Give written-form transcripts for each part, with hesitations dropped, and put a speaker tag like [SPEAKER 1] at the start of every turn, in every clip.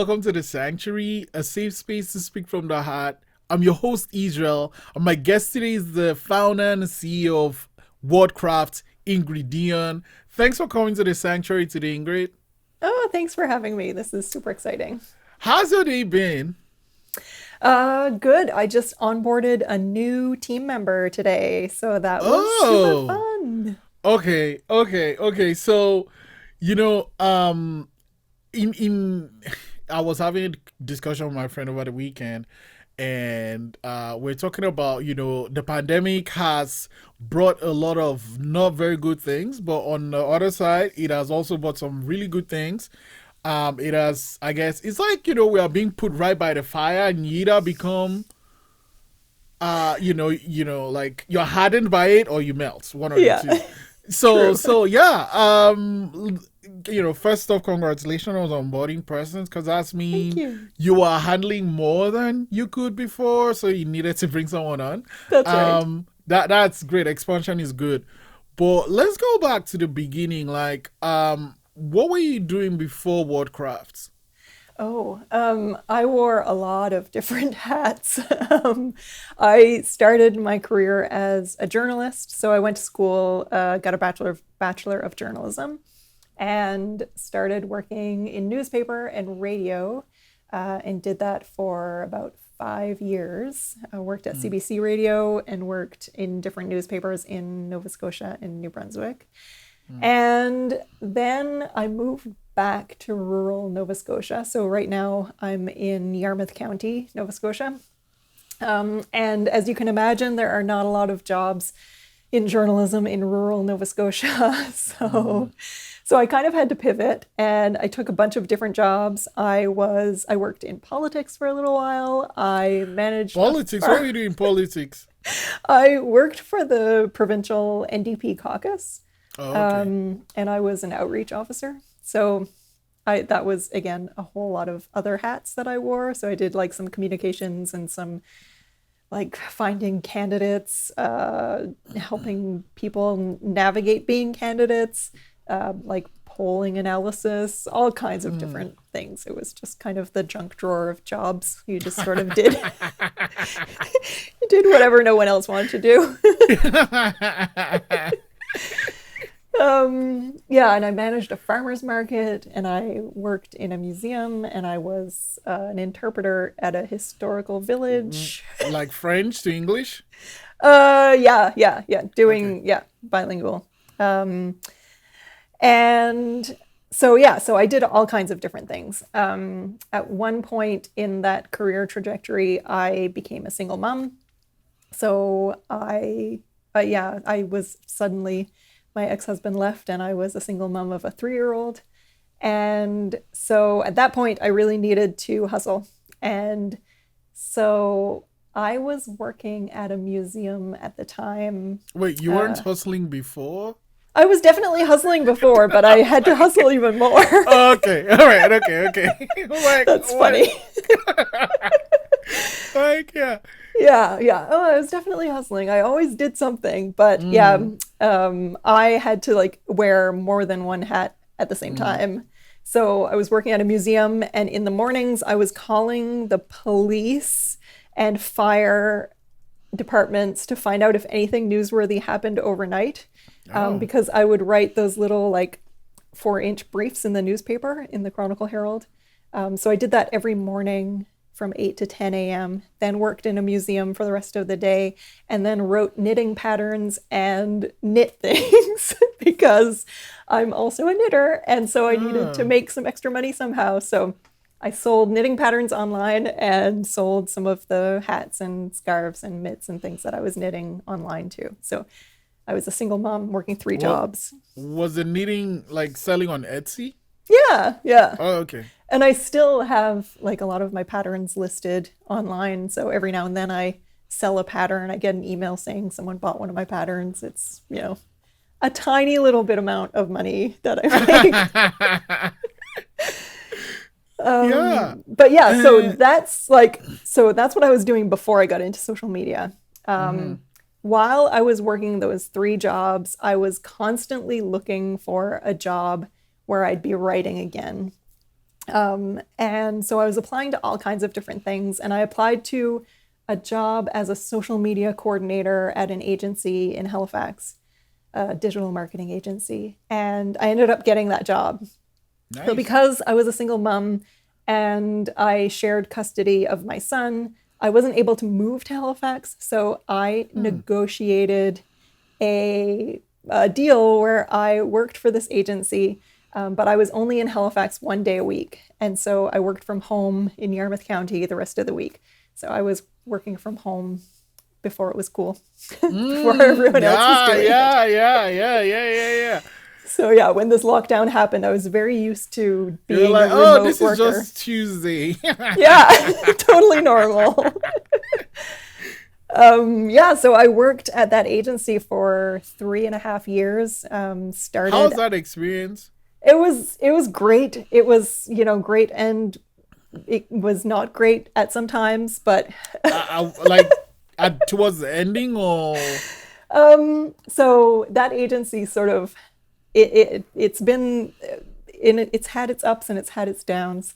[SPEAKER 1] welcome to the Sanctuary, a safe space to speak from the heart. I'm your host, Israel, and my guest today is the founder and CEO of Kraft, Ingrid Deon. Thanks for coming to the Sanctuary today, Ingrid.
[SPEAKER 2] Oh, thanks for having me. This is super exciting.
[SPEAKER 1] How's your day been?
[SPEAKER 2] Good. I just onboarded a new team member today, so that was super
[SPEAKER 1] Oh,
[SPEAKER 2] fun.
[SPEAKER 1] okay. So, you know, in I was having a discussion with my friend over the weekend, and we're talking about the pandemic has brought a lot of not very good things, but on the other side, it has also brought some really good things. It has, I guess, it's like we are being put right by the fire, and you either become like you're hardened by it or you melt, one of the
[SPEAKER 2] Yeah,
[SPEAKER 1] two. So
[SPEAKER 2] true.
[SPEAKER 1] so yeah, first off, congratulations on onboarding presence, because that's
[SPEAKER 2] Thank
[SPEAKER 1] mean
[SPEAKER 2] you.
[SPEAKER 1] you are handling more than you could before, so you needed to bring someone on.
[SPEAKER 2] That's right.
[SPEAKER 1] That's great. Expansion is good, but let's go back to the beginning. Like, what were you doing before Wordcrafts?
[SPEAKER 2] I wore a lot of different hats. I started my career as a journalist, so I went to school, got a bachelor of journalism, and started working in newspaper and radio, and did that for about 5 years. I worked at
[SPEAKER 1] Mm,
[SPEAKER 2] CBC Radio and worked in different newspapers in Nova Scotia and New Brunswick.
[SPEAKER 1] mm.
[SPEAKER 2] And then I moved back to rural Nova Scotia. So right now I'm in Yarmouth County, Nova Scotia. And as you can imagine, there are not a lot of jobs in journalism in rural Nova Scotia.
[SPEAKER 1] Mm.
[SPEAKER 2] So I kind of had to pivot, and I took a bunch of different jobs. I worked in politics for a little while. I managed a
[SPEAKER 1] Politics? What
[SPEAKER 2] farm.
[SPEAKER 1] were you doing in politics?
[SPEAKER 2] I worked for the provincial NDP caucus,
[SPEAKER 1] Oh, okay.
[SPEAKER 2] and I was an outreach officer. So I that was again a whole lot of other hats that I wore. So I did like some communications and some like finding candidates, helping people navigate being candidates, like polling analysis, all kinds of
[SPEAKER 1] Mm.
[SPEAKER 2] different things. It was just kind of the junk drawer of jobs. You just sort of did you did whatever no one else wanted to do. Yeah, and I managed a farmer's market, and I worked in a museum, and I was an interpreter at a historical village.
[SPEAKER 1] Like French to English?
[SPEAKER 2] Yeah,
[SPEAKER 1] Okay.
[SPEAKER 2] doing, yeah, bilingual. Um, and so, yeah, so I did all kinds of different things. At one point in that career trajectory, I became a single mom. So yeah, I was suddenly, my ex-husband left, and I was a single mom of a 3-year-old. And so at that point, I really needed to hustle. And so I was working at a museum at the time.
[SPEAKER 1] Wait, you weren't
[SPEAKER 2] Uh,
[SPEAKER 1] hustling before?
[SPEAKER 2] I was definitely hustling before, but I had to hustle even more.
[SPEAKER 1] Oh, okay. All right. Okay. Like,
[SPEAKER 2] That's
[SPEAKER 1] what?
[SPEAKER 2] funny.
[SPEAKER 1] Like, yeah.
[SPEAKER 2] Yeah. Oh, I was definitely hustling. I always did something, but yeah,
[SPEAKER 1] Mm,
[SPEAKER 2] I had to like wear more than one hat at the same
[SPEAKER 1] mm.
[SPEAKER 2] time. So I was working at a museum, and in the mornings I was calling the police and fire departments to find out if anything newsworthy happened overnight,
[SPEAKER 1] Oh.
[SPEAKER 2] because I would write those little like 4-inch briefs in the newspaper in the Chronicle Herald. So I did that every morning from 8 to 10 a.m., then worked in a museum for the rest of the day, and then wrote knitting patterns and knit things because I'm also a knitter. And so I needed to
[SPEAKER 1] Oh.
[SPEAKER 2] make some extra money somehow. So I sold knitting patterns online and sold some of the hats and scarves and mitts and things that I was knitting online too. So I was a single mom working three
[SPEAKER 1] What
[SPEAKER 2] jobs.
[SPEAKER 1] was the knitting like selling on Etsy?
[SPEAKER 2] Yeah.
[SPEAKER 1] Oh, okay.
[SPEAKER 2] And I still have like a lot of my patterns listed online. So every now and then I sell a pattern. I get an email saying someone bought one of my patterns. It's, a tiny little bit amount of money that I make.
[SPEAKER 1] Yeah.
[SPEAKER 2] But yeah,
[SPEAKER 1] Uh,
[SPEAKER 2] so that's what I was doing before I got into social media.
[SPEAKER 1] mhm.
[SPEAKER 2] While I was working those 3 jobs, I was constantly looking for a job where I'd be writing again. And so I was applying to all kinds of different things. And I applied to a job as a social media coordinator at an agency in Halifax, a digital marketing agency. And I ended up getting that job. So
[SPEAKER 1] Nice.
[SPEAKER 2] because I was a single mom and I shared custody of my son, I wasn't able to move to Halifax. So I negotiated a deal where I worked for this agency, but I was only in Halifax 1 day a week. And so I worked from home in Yarmouth County the rest of the week. So I was working from home before it was cool, before everyone else was
[SPEAKER 1] Yeah,
[SPEAKER 2] doing it.
[SPEAKER 1] yeah, yeah, yeah, yeah, yeah, yeah.
[SPEAKER 2] So yeah, when this lockdown happened, I was very used to
[SPEAKER 1] You're
[SPEAKER 2] being a
[SPEAKER 1] like, oh,
[SPEAKER 2] remote
[SPEAKER 1] this is
[SPEAKER 2] worker.
[SPEAKER 1] just Tuesday.
[SPEAKER 2] Yeah, totally normal. Yeah, so I worked at that agency for 3.5 years.
[SPEAKER 1] How's
[SPEAKER 2] Started.
[SPEAKER 1] that experience?
[SPEAKER 2] It was great. It was, great, and it was not great at some times, but
[SPEAKER 1] Like towards the ending, or
[SPEAKER 2] so that agency sort of it's been it's had its ups and it's had its downs.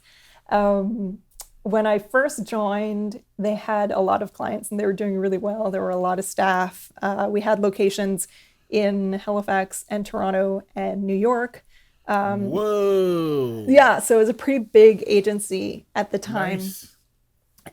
[SPEAKER 2] Um, when I first joined, they had a lot of clients and they were doing really well. There were a lot of staff. We had locations in Halifax and Toronto and New York.
[SPEAKER 1] whoa,
[SPEAKER 2] Yeah, so it was a pretty big agency at the time.
[SPEAKER 1] nice.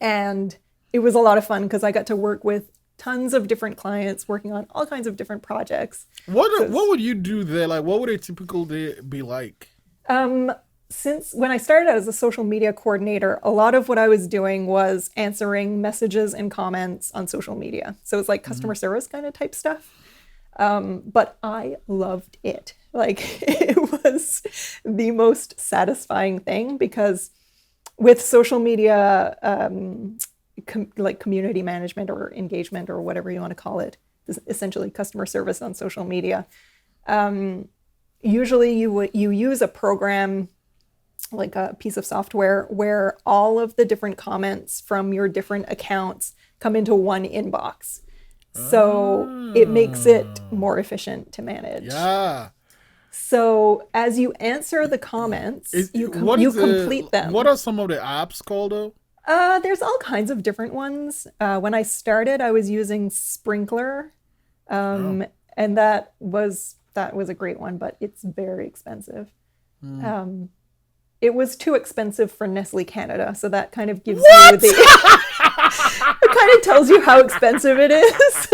[SPEAKER 2] And it was a lot of fun because I got to work with tons of different clients working on all kinds of different projects. So
[SPEAKER 1] What would you do there? Like, what would a typical day be like?
[SPEAKER 2] um, since when I started out as a social media coordinator, a lot of what I was doing was answering messages and comments on social media. So it's like
[SPEAKER 1] Mhm.
[SPEAKER 2] customer service kind of type stuff. But I loved it. Like it was the most satisfying thing because with social media, like community management or engagement or whatever you want to call it, essentially customer service on social media. Um, Usually, you use a program like a piece of software where all of the different comments from your different accounts come into one inbox. So it makes it
[SPEAKER 1] Oh,
[SPEAKER 2] more efficient to manage.
[SPEAKER 1] yeah.
[SPEAKER 2] So as you answer the comments, you complete
[SPEAKER 1] What
[SPEAKER 2] them.
[SPEAKER 1] are some of the apps called though?
[SPEAKER 2] There's all kinds of different ones. When I started, I was using Sprinkler,
[SPEAKER 1] Oh.
[SPEAKER 2] and that was a great one, but it's very expensive.
[SPEAKER 1] Hmm.
[SPEAKER 2] Um, it was too expensive for Nestlé Canada, so that kind of gives you
[SPEAKER 1] What?
[SPEAKER 2] the it kind of tells you how expensive it is.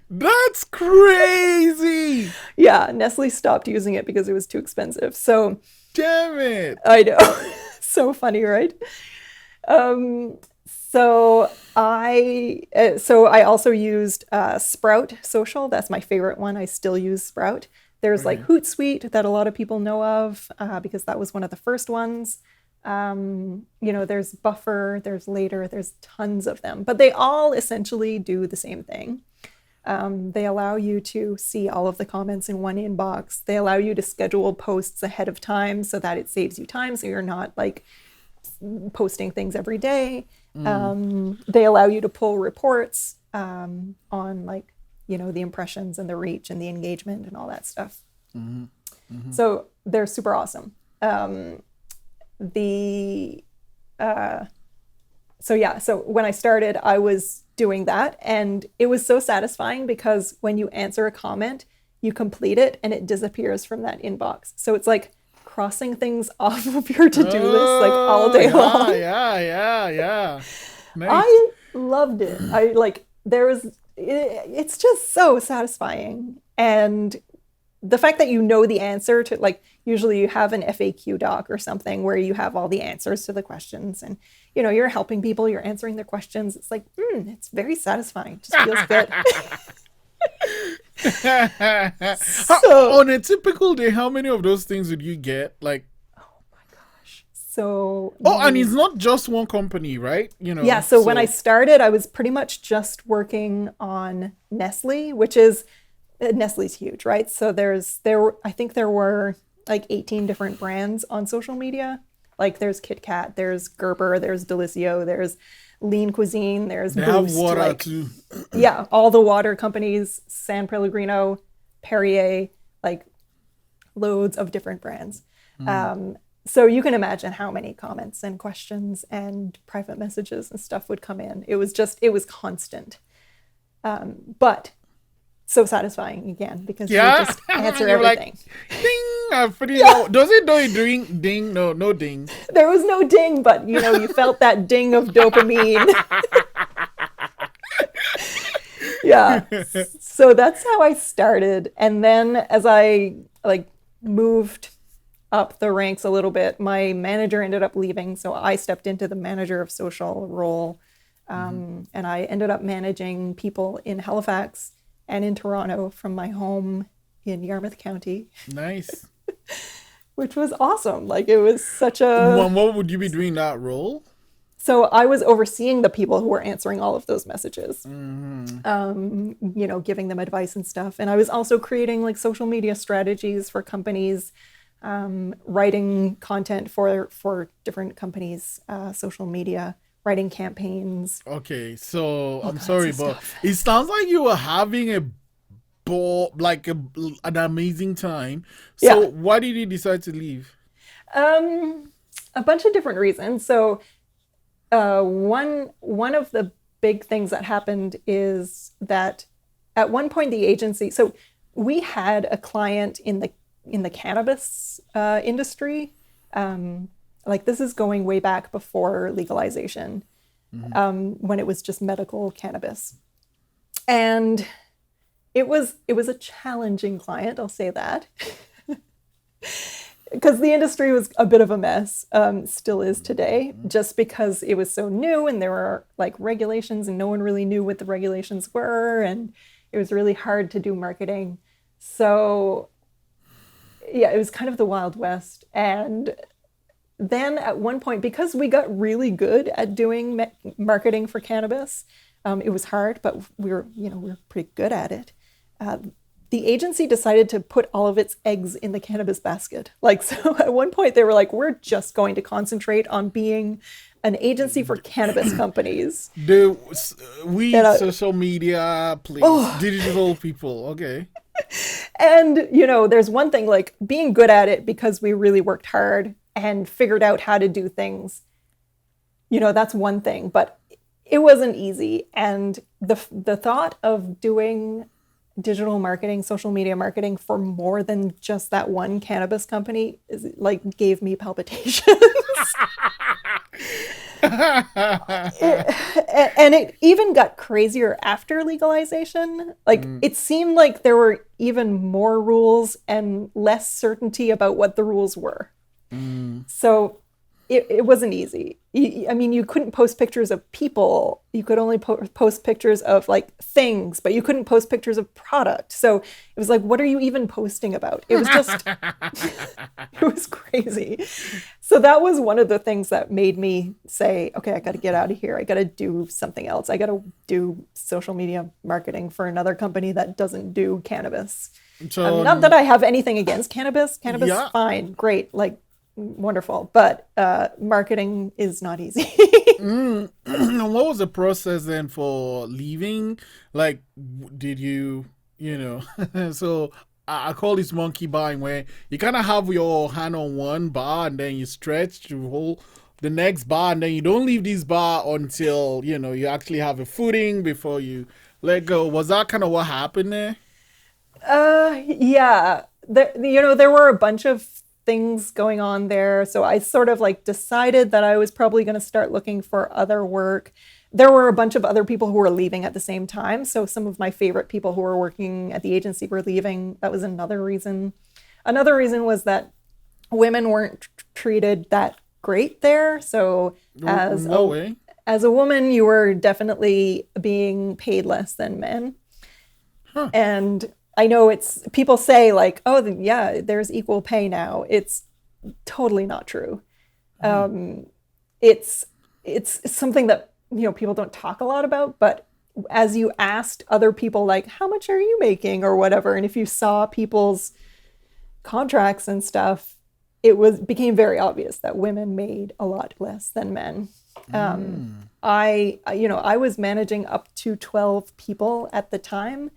[SPEAKER 1] That's crazy.
[SPEAKER 2] Yeah, Nestle stopped using it because it was too expensive. So
[SPEAKER 1] Damn it.
[SPEAKER 2] I know, so funny, right? Um, so I also used Sprout Social. That's my favorite one. I still use Sprout. There's like
[SPEAKER 1] Okay.
[SPEAKER 2] Hootsuite that a lot of people know of because that was one of the first ones. There's Buffer, there's Later, there's tons of them, but they all essentially do the same thing. They allow you to see all of the comments in one inbox. They allow you to schedule posts ahead of time so that it saves you time, so you're not like posting things every day.
[SPEAKER 1] Mm,
[SPEAKER 2] They allow you to pull reports on like the impressions and the reach and the engagement and all that stuff.
[SPEAKER 1] mhm, mhm.
[SPEAKER 2] So they're super awesome. The So yeah, so when I started, I was doing that, and it was so satisfying because when you answer a comment, you complete it and it disappears from that inbox. So it's like crossing things off of your to-do list like all
[SPEAKER 1] Oh,
[SPEAKER 2] day
[SPEAKER 1] yeah,
[SPEAKER 2] long.
[SPEAKER 1] yeah, yeah, yeah. Nice.
[SPEAKER 2] I loved it. I like there was it's just so satisfying. And the fact that you know the answer to, like, usually you have an FAQ doc or something where you have all the answers to the questions, and you're helping people, you're answering their questions. It's like, it's very satisfying. It just feels good. So,
[SPEAKER 1] On a typical day, how many of those things would you get? Like,
[SPEAKER 2] oh my gosh. So
[SPEAKER 1] oh, and it's
[SPEAKER 2] many.
[SPEAKER 1] not just one company, right?
[SPEAKER 2] Yeah, so when I
[SPEAKER 1] So,
[SPEAKER 2] started, I was pretty much just working on Nestle, which is Nestle's huge, right? So I think there were like 18 different brands on social media. Like there's Kit Kat, there's Gerber, there's Delizio, there's Lean Cuisine, there's
[SPEAKER 1] they have
[SPEAKER 2] Boost,
[SPEAKER 1] water
[SPEAKER 2] like
[SPEAKER 1] too.
[SPEAKER 2] yeah, all the water companies, San Pellegrino, Perrier, like loads of different brands.
[SPEAKER 1] Mm,
[SPEAKER 2] So you can imagine how many comments and questions and private messages and stuff would come in. It was constant. But so satisfying again because you would
[SPEAKER 1] Yeah.
[SPEAKER 2] just answer
[SPEAKER 1] You're like,
[SPEAKER 2] everything.
[SPEAKER 1] ding. I'm pretty
[SPEAKER 2] Yeah,
[SPEAKER 1] low. Does it do it doing ding? No, no ding.
[SPEAKER 2] there was no ding, but you felt that ding of dopamine. Yeah. So that's how I started. And then as I like moved up the ranks a little bit, my manager ended up leaving. So I stepped into the manager of social role. And I ended up managing people in Halifax and in Toronto from my home in Yarmouth County,
[SPEAKER 1] Nice.
[SPEAKER 2] which was awesome. Like it was such a.
[SPEAKER 1] What would you be doing that role?
[SPEAKER 2] So I was overseeing the people who were answering all of those messages, giving them advice and stuff. And I was also creating like social media strategies for companies, writing content for different companies, social media, writing campaigns,
[SPEAKER 1] Okay, so
[SPEAKER 2] all
[SPEAKER 1] I'm
[SPEAKER 2] kinds
[SPEAKER 1] sorry,
[SPEAKER 2] of
[SPEAKER 1] but
[SPEAKER 2] stuff.
[SPEAKER 1] it sounds like you were having a ball, like an amazing time.
[SPEAKER 2] Yeah.
[SPEAKER 1] So why did you decide to leave?
[SPEAKER 2] Um, a bunch of different reasons. So one of the big things that happened is that at one point the agency. So we had a client in the cannabis industry. Like this is going way back before legalization, when it was just medical cannabis, and it was a challenging client. I'll say that. Because the industry was a bit of a mess, still is today, just because it was so new and there were like regulations and no one really knew what the regulations were, and it was really hard to do marketing. So yeah, it was kind of the Wild West. And then at one point, because we got really good at doing marketing for cannabis, it was hard, but we were pretty good at it. Uh, the agency decided to put all of its eggs in the cannabis basket. Like, so at one point they were like, we're just going to concentrate on being an agency for cannabis companies.
[SPEAKER 1] The
[SPEAKER 2] And,
[SPEAKER 1] weed, social media, please,
[SPEAKER 2] oh,
[SPEAKER 1] digital people. Okay.
[SPEAKER 2] and there's one thing like being good at it because we really worked hard and figured out how to do things. That's one thing, but it wasn't easy. And the thought of doing digital marketing, social media marketing for more than just that one cannabis company like gave me palpitations. And it even got crazier after legalization. Like it seemed like there were even more rules and less certainty about what the rules were. So it wasn't easy. I mean, you couldn't post pictures of people. You could only post pictures of like things, but you couldn't post pictures of product. So it was like, what are you even posting about? It was just, it was crazy. So that was one of the things that made me say, okay, I got to get out of here. I got to do something else. I got to do social media marketing for another company that doesn't do cannabis.
[SPEAKER 1] So
[SPEAKER 2] Not that I have anything against cannabis. Cannabis,
[SPEAKER 1] yeah.
[SPEAKER 2] fine, great, like wonderful. But marketing is not easy.
[SPEAKER 1] What was the process then for leaving? Like, did you, so I call this monkey buying, where you kind of have your hand on one bar and then you stretch to hold the next bar, and then you don't leave this bar until, you actually have a footing before you let go. Was that kind of what happened there?
[SPEAKER 2] Yeah. There were a bunch of things going on there. So I sort of like decided that I was probably going to start looking for other work. There were a bunch of other people who were leaving at the same time. So some of my favorite people who were working at the agency were leaving. That was another reason. Another reason was that women weren't treated that great there. So
[SPEAKER 1] No way.
[SPEAKER 2] as a woman, you were definitely being paid less than men.
[SPEAKER 1] Huh.
[SPEAKER 2] And I know it's people say like, oh, yeah, there's equal pay now. It's totally not true. It's something that people don't talk a lot about. But as you asked other people, like, how much are you making or whatever, and if you saw people's contracts and stuff, became very obvious that women made a lot less than men. I was managing up to 12 people at the time,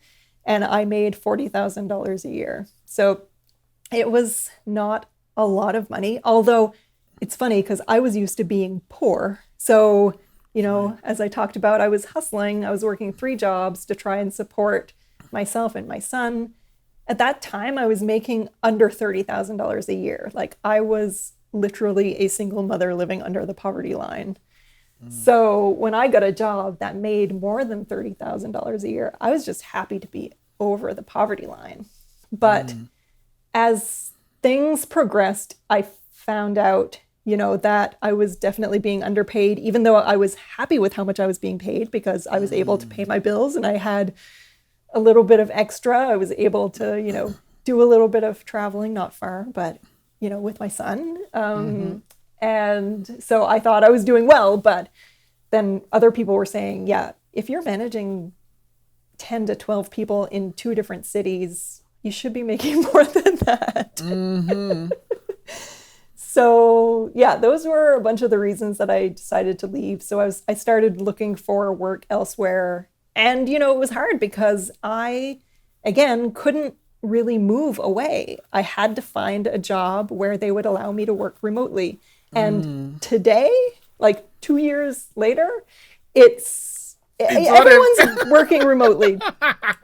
[SPEAKER 2] and I made $40,000 a year. So it was not a lot of money. Although it's funny because I was used to being poor. So,
[SPEAKER 1] Right.
[SPEAKER 2] as I talked about, I was hustling. I was working 3 jobs to try and support myself and my son. At that time, I was making under $30,000 a year. Like I was literally a single mother living under the poverty line. So when I got a job that made more than $30,000 a year, I was just happy to be over the poverty line. But as things progressed, I found out, that I was definitely being underpaid, even though I was happy with how much I was being paid because I was able to pay my bills and I had a little bit of extra. I was able to, do a little bit of traveling, not far, but, with my son. And so I thought I was doing well, but then other people were saying, yeah, if you're managing 10 to 12 people in 2 different cities, you should be making more than that. So yeah, those were a bunch of the reasons that I decided to leave. So I started looking for work elsewhere. And, it was hard because I, again, couldn't really move away. I had to find a job where they would allow me to work remotely. And today, like 2 years later,
[SPEAKER 1] It's not a,
[SPEAKER 2] everyone's working remotely.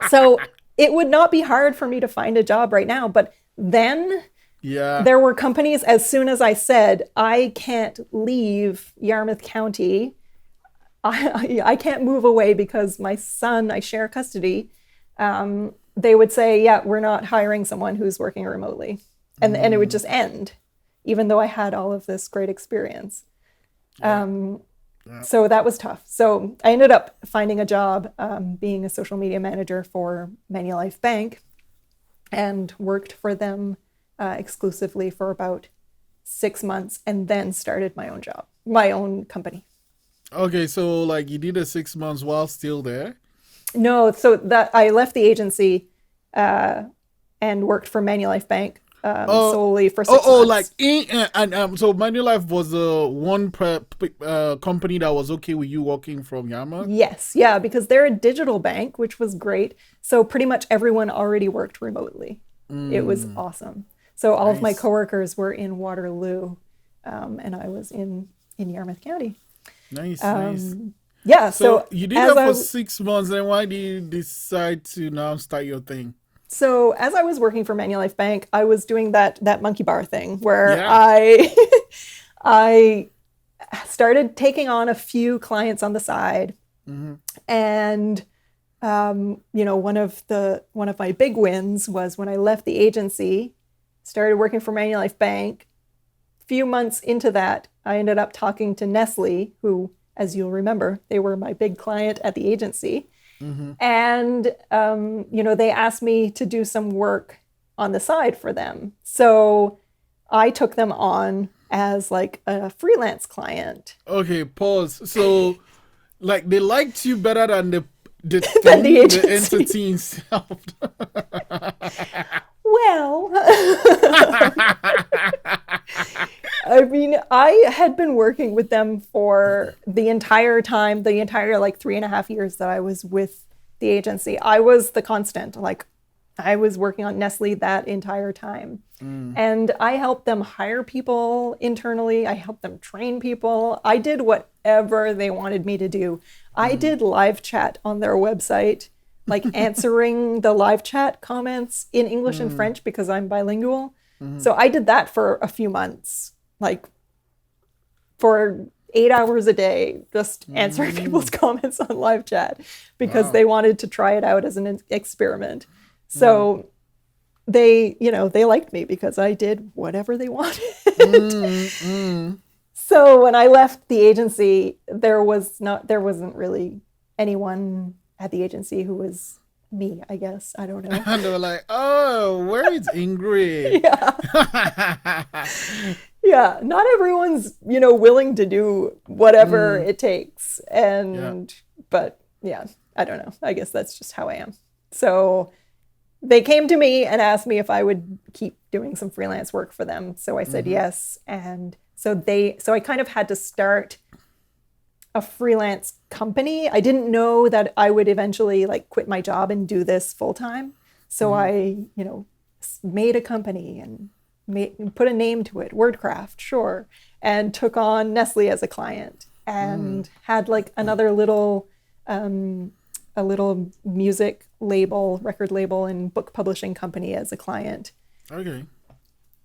[SPEAKER 2] So it would not be hard for me to find a job right now. But then
[SPEAKER 1] yeah.
[SPEAKER 2] there were companies, as soon as I said, I can't leave Yarmouth County, I can't move away because my son, I share custody. They would say, yeah, we're not hiring someone who's working remotely. And it would just end, even though I had all of this great experience. So that was tough. So I ended up finding a job being a social media manager for Manulife Bank and worked for them exclusively for about 6 months and then started my own job, my own company.
[SPEAKER 1] Okay, so like you did a 6 months while still there.
[SPEAKER 2] No, so that I left the agency and worked for Manulife Bank
[SPEAKER 1] Oh,
[SPEAKER 2] solely for
[SPEAKER 1] oh,
[SPEAKER 2] six
[SPEAKER 1] oh, like
[SPEAKER 2] months.
[SPEAKER 1] in and so Manulife was the one company that was okay with you working from Yama.
[SPEAKER 2] Yes, yeah, because they're a digital bank, which was great. So pretty much everyone already worked remotely. It was awesome. So all of my
[SPEAKER 1] Nice,
[SPEAKER 2] coworkers were in Waterloo, and I was in Yarmouth County.
[SPEAKER 1] nice.
[SPEAKER 2] Yeah,
[SPEAKER 1] So
[SPEAKER 2] so
[SPEAKER 1] you did
[SPEAKER 2] as
[SPEAKER 1] that for
[SPEAKER 2] I
[SPEAKER 1] 6 months, then why did you decide to now start your thing?
[SPEAKER 2] so as I was working for Manulife Bank, I was doing that monkey bar thing where
[SPEAKER 1] Yeah.
[SPEAKER 2] I I started taking on a few clients on the side,
[SPEAKER 1] Mm-hmm.
[SPEAKER 2] and one of my big wins was when I left the agency, started working for Manulife Bank. Few months into that, I ended up talking to Nestle, who, as you'll remember, they were my big client at the agency.
[SPEAKER 1] Mm-hmm.
[SPEAKER 2] And, they asked me to do some work on the side for them. So I took them on as like a freelance client
[SPEAKER 1] Okay, pause. So like they liked you better than the
[SPEAKER 2] than the
[SPEAKER 1] thing, the
[SPEAKER 2] agency.
[SPEAKER 1] entity itself.
[SPEAKER 2] Well, I mean, I had been working with them for the entire time, the entire like 3.5 years that I was with the agency. I was the constant. Like, I was working on Nestle that entire time. And I helped them hire people internally. I helped them train people. I did whatever they wanted me to do. I did live chat on their website, like answering the live chat comments in English and French because I'm bilingual. So I did that for a few months, like for 8 hours a day, just answering people's comments on live chat because
[SPEAKER 1] Wow.
[SPEAKER 2] they wanted to try it out as an experiment. So they liked me because I did whatever they wanted. So when I left the agency, there wasn't really anyone at the agency who was me, I guess. I don't know.
[SPEAKER 1] And they were like, "Oh, where is Ingrid?"
[SPEAKER 2] Yeah. Yeah. Not everyone's, willing to do whatever
[SPEAKER 1] Mm,
[SPEAKER 2] it takes.
[SPEAKER 1] yeah.
[SPEAKER 2] But yeah, I don't know. I guess that's just how I am. So they came to me and asked me if I would keep doing some freelance work for them. So I said
[SPEAKER 1] Mm-hmm.
[SPEAKER 2] yes. And so I kind of had to start a freelance company. I didn't know that I would eventually like quit my job and do this full time. So
[SPEAKER 1] Mm-hmm.
[SPEAKER 2] I, made a company and put a name to it, Wordcraft, sure, and took on Nestle as a client and had like another little a little music label, record label, and book publishing company as a client.
[SPEAKER 1] Okay.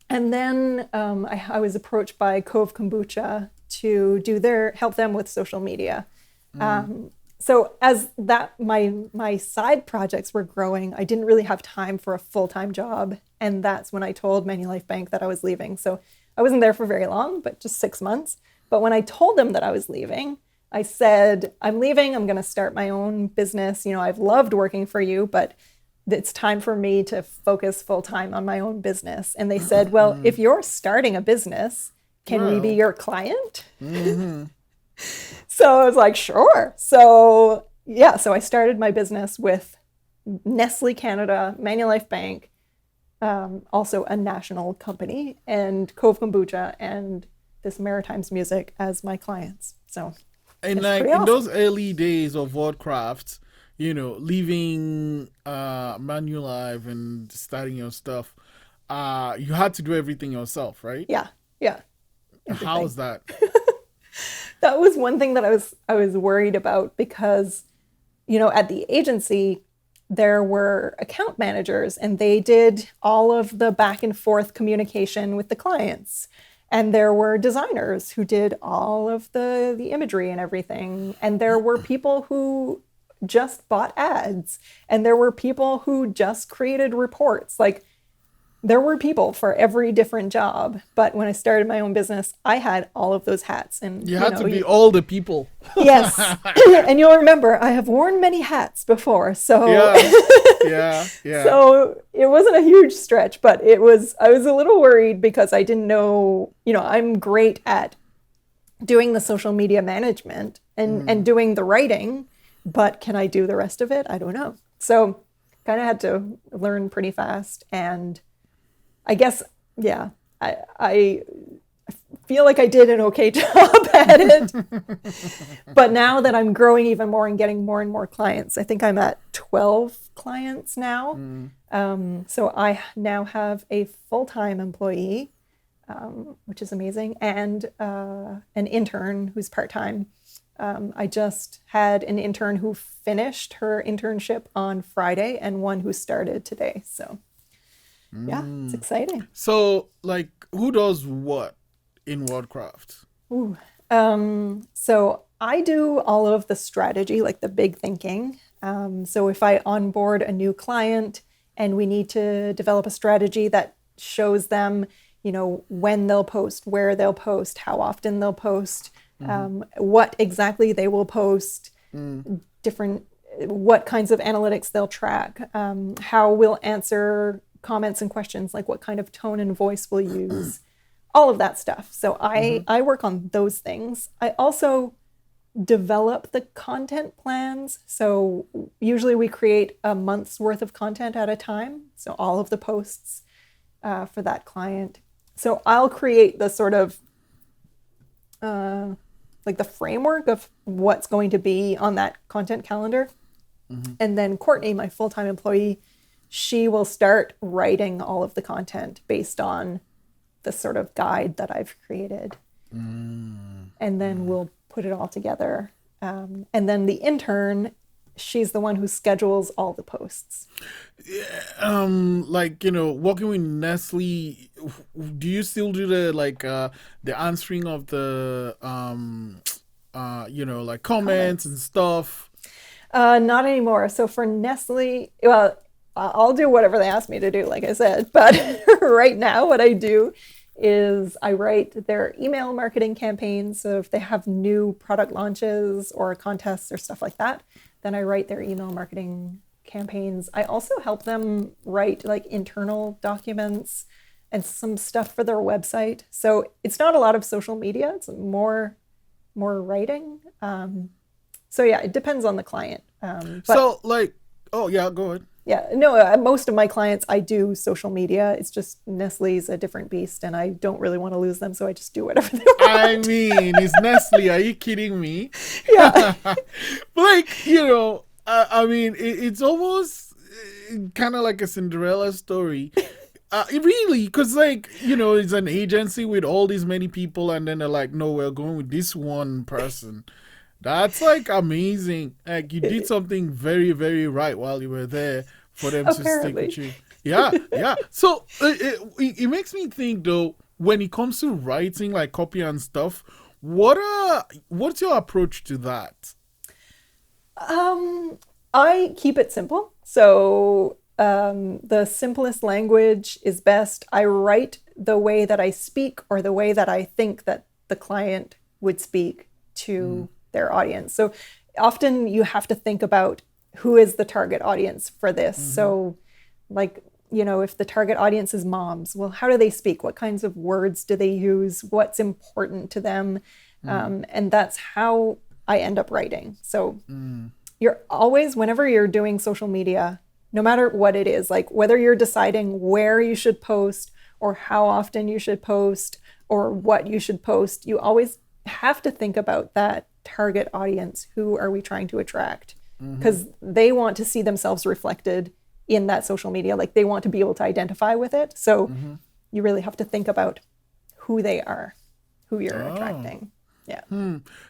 [SPEAKER 2] And then I was approached by Cove Kombucha to help them with social media. So as my side projects were growing, I didn't really have time for a full-time job. And that's when I told Manulife Bank that I was leaving. So I wasn't there for very long, but just 6 months. But when I told them that I was leaving, I said, I'm leaving, I'm going to start my own business. I've loved working for you, but it's time for me to focus full time on my own business. And they said, well, if you're starting a business, can we be your client? So I was like, sure. So I started my business with Nestlé Canada, Manulife Bank, also a national company, and Cove Kombucha and this Maritimes Music as my clients. So
[SPEAKER 1] and
[SPEAKER 2] it's
[SPEAKER 1] like
[SPEAKER 2] pretty
[SPEAKER 1] in
[SPEAKER 2] awesome.
[SPEAKER 1] those early days of Wordcraft, leaving Manulife and starting your stuff, you had to do everything yourself, right?
[SPEAKER 2] Yeah,
[SPEAKER 1] How's
[SPEAKER 2] everything.
[SPEAKER 1] that?
[SPEAKER 2] That was one thing that I was worried about because, at the agency, there were account managers and they did all of the back and forth communication with the clients. And there were designers who did all of the imagery and everything. And there were people who just bought ads. And there were people who just created reports. Like, there were people for every different job. But when I started my own business, I had all of those hats. And
[SPEAKER 1] You had to be all the people.
[SPEAKER 2] yes. And you'll remember, I have worn many hats before. So
[SPEAKER 1] Yeah.
[SPEAKER 2] so it wasn't a huge stretch, but I was a little worried because I didn't know, I'm great at doing the social media management and doing the writing, but can I do the rest of it? I don't know. So kind of had to learn pretty fast. And I guess, I feel like I did an okay job at it. But now that I'm growing even more and getting more and more clients, I think I'm at 12 clients now. So I now have a full-time employee, which is amazing, and an intern who's part-time. I just had an intern who finished her internship on Friday and one who started today. So it's exciting.
[SPEAKER 1] So, like, who does what in Wordcraft?
[SPEAKER 2] Ooh. So I do all of the strategy, like the big thinking. So if I onboard a new client and we need to develop a strategy that shows them, when they'll post, where they'll post, how often they'll post, what exactly they will post, what kinds of analytics they'll track, how we'll answer comments and questions, like what kind of tone and voice we'll use. All of that stuff. So I work on those things. I also develop the content plans. So usually we create a month's worth of content at a time. So all of the posts for that client. So I'll create the sort of like the framework of what's going to be on that content calendar. And then Courtney, my full-time employee, she will start writing all of the content based on the sort of guide that I've created. And then we'll put it all together. And then the intern, she's the one who schedules all the posts.
[SPEAKER 1] Like, working with Nestle, do you still do the answering of the like comments and stuff?
[SPEAKER 2] Not anymore. So for Nestle, well, I'll do whatever they ask me to do, like I said. But right now, what I do is I write their email marketing campaigns. So if they have new product launches or contests or stuff like that, then I write their email marketing campaigns. I also help them write like internal documents and some stuff for their website. So it's not a lot of social media. It's more writing. So yeah, it depends on the client.
[SPEAKER 1] So like, oh yeah, go ahead.
[SPEAKER 2] Yeah, no, most of my clients, I do social media. It's just Nestle's a different beast and I don't really want to lose them. So I just do whatever they want.
[SPEAKER 1] I mean, it's Nestle. Are you kidding me?
[SPEAKER 2] Yeah.
[SPEAKER 1] Like, I mean, it's almost kind of like a Cinderella story. Really, because like it's an agency with all these many people, and then they're like, no, we're going with this one person. That's like amazing. Like you did something very, very right while you were there for them to stick with
[SPEAKER 2] Apparently.
[SPEAKER 1] you. Yeah, yeah. So it makes me think though, when it comes to writing like copy and stuff, what's your approach to that?
[SPEAKER 2] Um, I keep it simple. So the simplest language is best. I write the way that I speak or the way that I think that the client would speak
[SPEAKER 1] Mm,
[SPEAKER 2] to their audience. So often you have to think about who is the target audience for this.
[SPEAKER 1] mm-hmm,
[SPEAKER 2] So, like, if the target audience is moms, well, how do they speak? What kinds of words do they use? What's important to them?
[SPEAKER 1] mm,
[SPEAKER 2] And that's how I end up writing. So
[SPEAKER 1] mm,
[SPEAKER 2] you're always, whenever you're doing social media, no matter what it is, like whether you're deciding where you should post or how often you should post or what you should post, you always have to think about that target audience. Who are we trying to attract?
[SPEAKER 1] mm-hmm.
[SPEAKER 2] Because they want to see themselves reflected in that social media. Like they want to be able to identify with it. So
[SPEAKER 1] Mm-hmm.
[SPEAKER 2] you really have to think about who they are, who you're
[SPEAKER 1] Oh.
[SPEAKER 2] attracting. Yeah.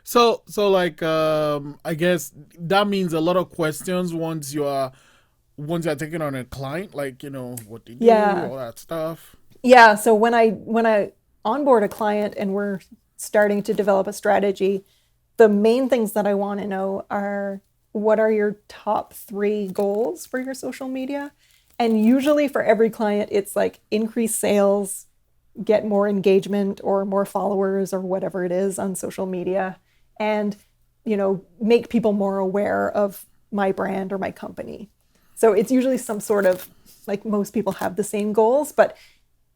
[SPEAKER 1] So like I guess that means a lot of questions once you're taking on a client, like, what they do,
[SPEAKER 2] Yeah.
[SPEAKER 1] all that stuff.
[SPEAKER 2] Yeah, so when I onboard a client and we're starting to develop a strategy, the main things that I want to know are what are your top 3 goals for your social media? And usually for every client, it's like increase sales, get more engagement or more followers or whatever it is on social media, and make people more aware of my brand or my company. So it's usually some sort of, like, most people have the same goals, but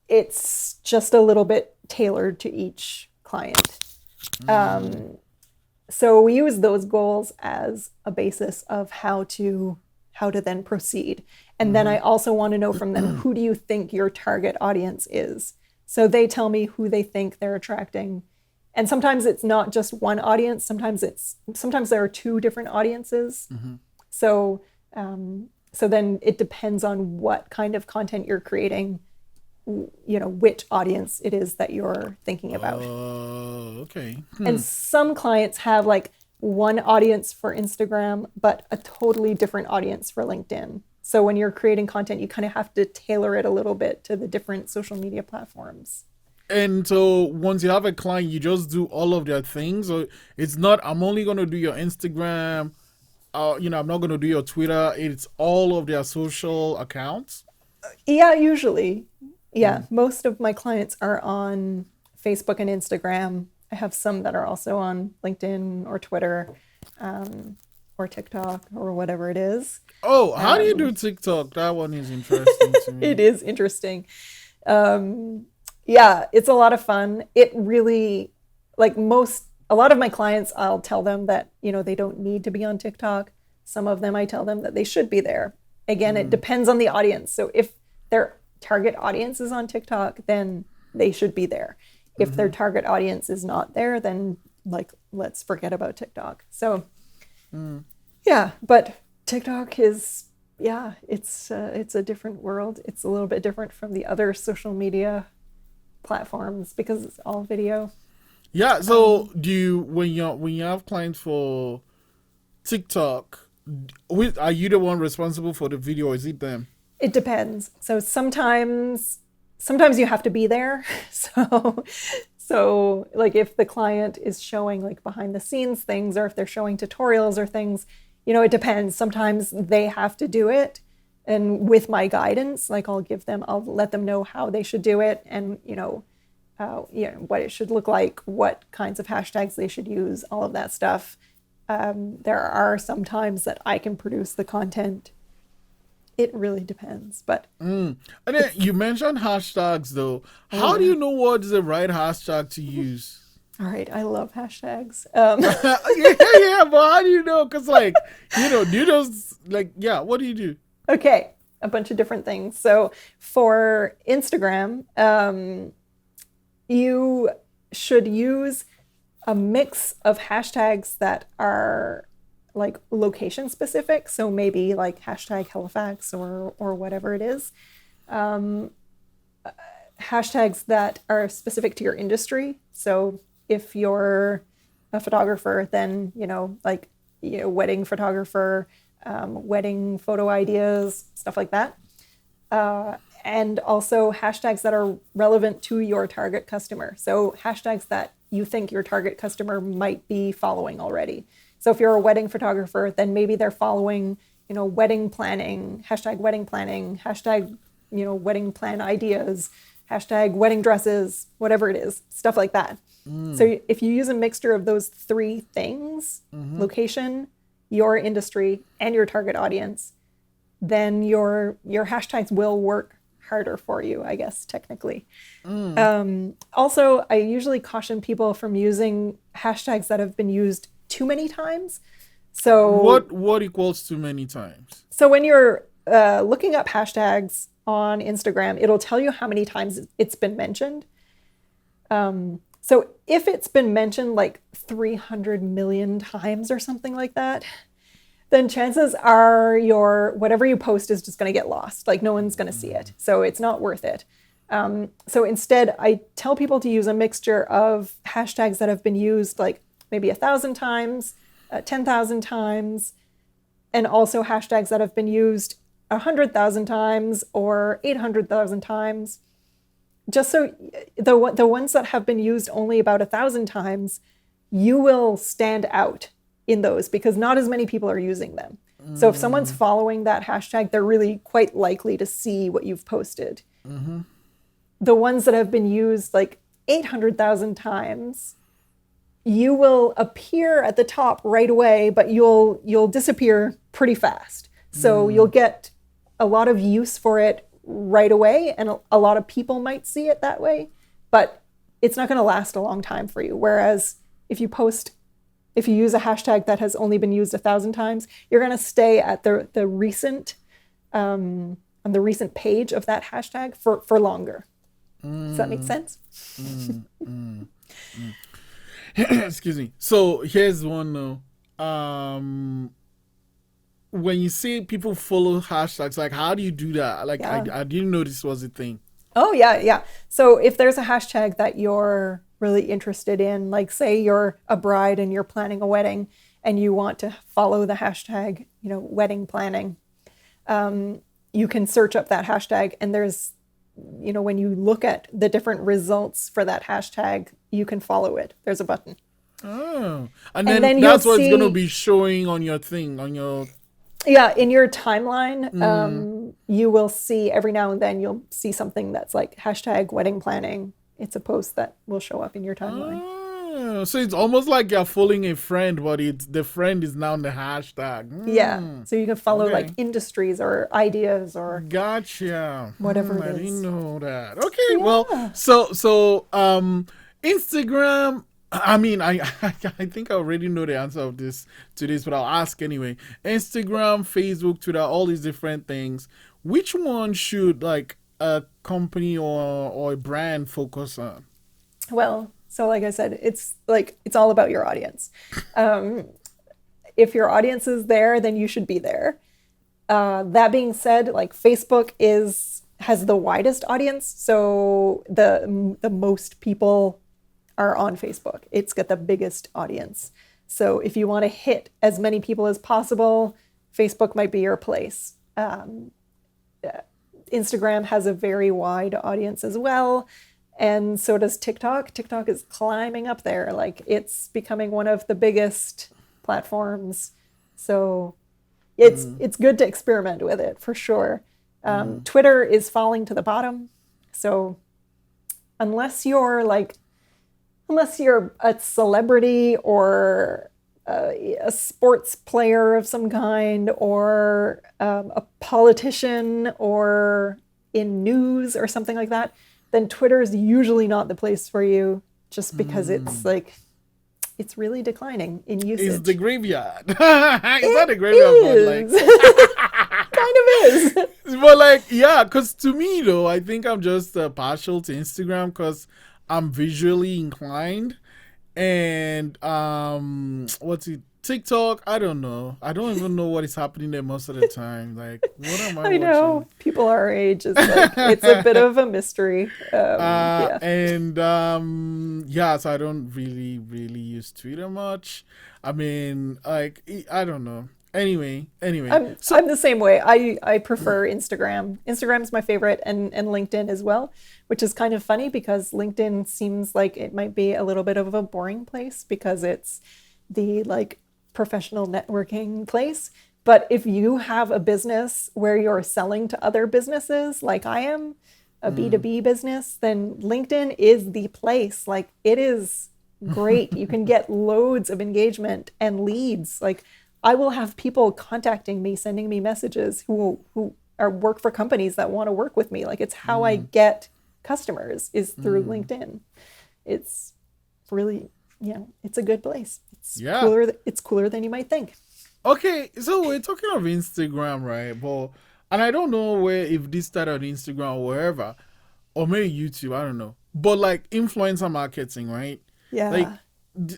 [SPEAKER 2] it's just a little bit tailored to each client.
[SPEAKER 1] Mm,
[SPEAKER 2] So we use those goals as a basis of how to then proceed. And then
[SPEAKER 1] mm-hmm.
[SPEAKER 2] I also want to know from them, who do you think your target audience is? So they tell me who they think they're attracting. And sometimes it's not just one audience, sometimes there are 2 different audiences.
[SPEAKER 1] Mm-hmm.
[SPEAKER 2] So so then it depends on what kind of content you're creating, which audience it is that you're thinking about.
[SPEAKER 1] Okay.
[SPEAKER 2] And some clients have like one audience for Instagram, but a totally different audience for LinkedIn. So when you're creating content, you kind of have to tailor it a little bit to the different social media platforms.
[SPEAKER 1] And so once you have a client, you just do all of their things, or it's not, I'm only going to do your Instagram, I'm not going to do your Twitter. It's all of their social accounts.
[SPEAKER 2] Yeah, usually. Yeah,
[SPEAKER 1] Mm.
[SPEAKER 2] most of my clients are on Facebook and Instagram. I have some that are also on LinkedIn or Twitter, um, or TikTok or whatever it is.
[SPEAKER 1] Oh, how do you
[SPEAKER 2] Um,
[SPEAKER 1] do TikTok? That one is interesting to
[SPEAKER 2] it
[SPEAKER 1] me.
[SPEAKER 2] is interesting. Um, yeah, it's a lot of fun. It really, like a lot of my clients, I'll tell them that, they don't need to be on TikTok. Some of them, I tell them that they should be there. Again, it
[SPEAKER 1] Mm,
[SPEAKER 2] depends on the audience. So if their target audience is on TikTok, then they should be there. If their
[SPEAKER 1] mm-hmm,
[SPEAKER 2] target audience is not there, then like, let's forget about TikTok. So
[SPEAKER 1] mm.
[SPEAKER 2] yeah, but TikTok is, yeah, it's a different world. It's a little bit different from the other social media platforms because it's all video.
[SPEAKER 1] Yeah. So
[SPEAKER 2] Um,
[SPEAKER 1] do you when you have clients for TikTok, are you the one responsible for the video, or is it them?
[SPEAKER 2] it depends. So sometimes you have to be there. So like if the client is showing like behind the scenes things, or if they're showing tutorials or things, it depends. Sometimes they have to do it. And with my guidance, like I'll let them know how they should do it, and what it should look like, what kinds of hashtags they should use, all of that stuff. There are some times that I can produce the content. It really depends, but
[SPEAKER 1] Mm. And then
[SPEAKER 2] it's,
[SPEAKER 1] you mentioned hashtags though.
[SPEAKER 2] oh
[SPEAKER 1] How do
[SPEAKER 2] yeah.
[SPEAKER 1] you know what's the right hashtag to use?
[SPEAKER 2] All right, I love hashtags.
[SPEAKER 1] Yeah, yeah, but how do you know? Because, like, do you just, like, yeah, what do you do?
[SPEAKER 2] Okay, a bunch of different things. So for Instagram, you should use a mix of hashtags that are like location specific. So maybe like hashtag Halifax or whatever it is. hashtags that are specific to your industry. So if you're a photographer, then, wedding photographer, wedding photo ideas, stuff like that. And also hashtags that are relevant to your target customer. So hashtags that you think your target customer might be following already. So if you're a wedding photographer, then maybe they're following, wedding planning, hashtag, wedding plan ideas, hashtag wedding dresses, whatever it is, stuff like that. So if you use a mixture of those three things, location, your industry, and your target audience, then your hashtags will work harder for you, I guess, technically. Also, I usually caution people from using hashtags that have been used too many times. So
[SPEAKER 1] what equals too many times?
[SPEAKER 2] So when you're looking up hashtags on Instagram, it'll tell you how many times it's been mentioned. So if it's been mentioned like 300 million times or something like that, then chances are whatever you post is just going to get lost. Like no one's going to see it. So it's not worth it. So instead, I tell people to use a mixture of hashtags that have been used like maybe 1,000 times, 10,000 times, and also hashtags that have been used 100,000 times or 800,000 times. Just so the ones that have been used only about 1,000 times, you will stand out in those because not as many people are using them. So if someone's following that hashtag, they're really quite likely to see what you've posted. The ones that have been used like 800,000 times, you will appear at the top right away, but you'll disappear pretty fast. So you'll get a lot of use for it right away, and a lot of people might see it that way, but it's not going to last a long time for you. Whereas if you use a hashtag that has only been used 1,000 times, you're going to stay at the recent on the recent page of that hashtag for longer. Does that make sense?
[SPEAKER 1] Excuse me. So here's one though. When you see people follow hashtags, like how do you do that? Like I didn't know this was a thing.
[SPEAKER 2] Oh yeah. So if there's a hashtag that you're really interested in, like say you're a bride and you're planning a wedding and you want to follow the hashtag, wedding planning, you can search up that hashtag, and there's, when you look at the different results for that hashtag, you can follow it. There's a button.
[SPEAKER 1] Oh, and then that's what's going to be showing on your thing, on your...
[SPEAKER 2] Yeah, in your timeline, you will see every now and then you'll see something that's like hashtag wedding planning. It's a post that will show up in your timeline.
[SPEAKER 1] Oh, so it's almost like you're following a friend, but the friend is now the hashtag.
[SPEAKER 2] Yeah, so you can follow like industries or ideas or
[SPEAKER 1] gotcha.
[SPEAKER 2] Whatever it is.
[SPEAKER 1] I didn't know that. Okay, well, so Instagram. I mean, I think I already know the answer to this, but I'll ask anyway. Instagram, Facebook, Twitter, all these different things. Which one should like a company or a brand focus on?
[SPEAKER 2] Well, so like I said, it's all about your audience. If your audience is there, then you should be there. That being said, like Facebook has the widest audience, so the most people are on Facebook. It's got the biggest audience. So if you want to hit as many people as possible, Facebook might be your place. Instagram has a very wide audience as well. And so does TikTok. TikTok is climbing up there. Like it's becoming one of the biggest platforms. So it's good to experiment with it for sure. Twitter is falling to the bottom. So unless you're a celebrity or a sports player of some kind or a politician or in news or something like that, then Twitter is usually not the place for you just because it's really declining in usage.
[SPEAKER 1] It's the graveyard. It's not the graveyard, but like...
[SPEAKER 2] kind of is.
[SPEAKER 1] But like, yeah, because to me though, I think I'm just partial to Instagram because I'm visually inclined, and TikTok, I don't know. I don't even know what is happening there most of the time. Like, what am I
[SPEAKER 2] I know
[SPEAKER 1] watching?
[SPEAKER 2] people our age is like it's a bit of a mystery. Yeah.
[SPEAKER 1] And yeah, so I don't really use Twitter much. I mean, like, I don't know. Anyway.
[SPEAKER 2] I'm the same way. I prefer Instagram. Instagram's my favorite, and LinkedIn as well, which is kind of funny because LinkedIn seems like it might be a little bit of a boring place because it's the like professional networking place. But if you have a business where you're selling to other businesses, like I am, a
[SPEAKER 1] Mm.
[SPEAKER 2] B2B business, then LinkedIn is the place. Like it is great. You can get loads of engagement and leads. Like I will have people contacting me, sending me messages who are work for companies that want to work with me. Like it's how I
[SPEAKER 1] Mm.
[SPEAKER 2] get customers is through
[SPEAKER 1] Mm.
[SPEAKER 2] LinkedIn. It's really, it's a good place.
[SPEAKER 1] Yeah.
[SPEAKER 2] It's cooler than you might think.
[SPEAKER 1] Okay, so we're talking of Instagram, right? But and I don't know where if this started on Instagram or wherever, or maybe YouTube, I don't know. But like influencer marketing, right? Like,
[SPEAKER 2] Yeah.
[SPEAKER 1] d-